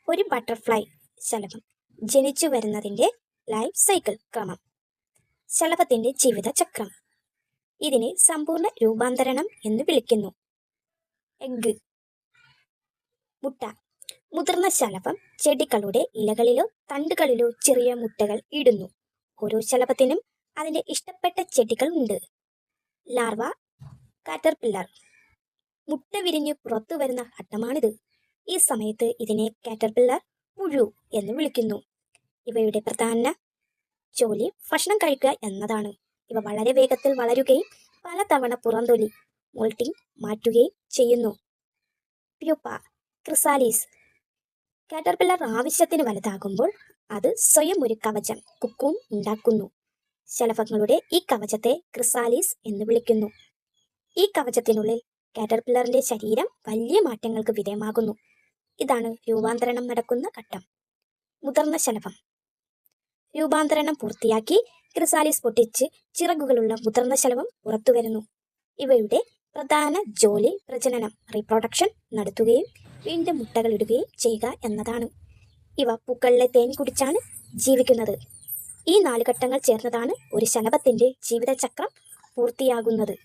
ഒരു ബട്ടർഫ്ലൈ ശലഭം ജനിച്ചു വരുന്നതിൻ്റെ ലൈഫ് സൈക്കിൾ ക്രമം. ശലഭത്തിൻ്റെ ജീവിതചക്രം. ഇതിനെ സമ്പൂർണ്ണ രൂപാന്തരണം എന്ന് വിളിക്കുന്നു. എഗ്ഗ്, മുട്ട. മുതിർന്ന ശലഭം ചെടികളുടെ ഇലകളിലോ തണ്ടുകളിലോ ചെറിയ മുട്ടകൾ ഇടുന്നു. ഓരോ ശലഭത്തിനും അതിൻ്റെ ഇഷ്ടപ്പെട്ട ചെടികൾ ഉണ്ട്. Larva, caterpillar. മുട്ട വിരിഞ്ഞ് പുറത്തു വരുന്ന ഘട്ടമാണിത്. ഈ സമയത്ത് ഇതിനെ കാറ്റർപില്ലർ പുഴു എന്ന് വിളിക്കുന്നു. ഇവയുടെ പ്രധാന ജോലി ഭക്ഷണം കഴിക്കുക എന്നതാണ്. ഇവ വളരെ വേഗത്തിൽ വളരുകയും പലതവണ പുറംതൊലി മോൾട്ടിംഗ് മാറ്റുകയും ചെയ്യുന്നു. Pupa, chrysalis. കാറ്റർപില്ലർ ആവശ്യത്തിന് വലുതാകുമ്പോൾ അത് സ്വയം ഒരു കവചം കുക്കൂൺ ഉണ്ടാക്കുന്നു. ശലഭങ്ങളുടെ ഈ കവചത്തെ ക്രിസാലിസ് എന്ന് വിളിക്കുന്നു. ഈ കവചത്തിനുള്ളിൽ കാറ്റർപില്ലറിന്റെ ശരീരം വലിയ മാറ്റങ്ങൾക്ക് വിധേയമാകുന്നു. ഇതാണ് രൂപാന്തരണം നടക്കുന്ന ഘട്ടം. മുതിർന്ന ശലഭം രൂപാന്തരണം പൂർത്തിയാക്കി ക്രിസാലിസ് പൊട്ടിച്ച് ചിറകുകളുള്ള മുതിർന്ന ശലഭം പുറത്തുവരുന്നു. ഇവയുടെ പ്രധാന ജോലി പ്രജനനം റീപ്രൊഡക്ഷൻ നടത്തുകയും വീണ്ടും മുട്ടകൾ ഇടുകയും ചെയ്യുക എന്നതാണ്. ഇവ പൂക്കളിലെ തേൻ കുടിച്ചാണ് ജീവിക്കുന്നത്. ഈ 4 ഘട്ടങ്ങൾ ചേർന്നതാണ് ഒരു ശലഭത്തിന്റെ ജീവിതചക്രം പൂർത്തിയാകുന്നത്.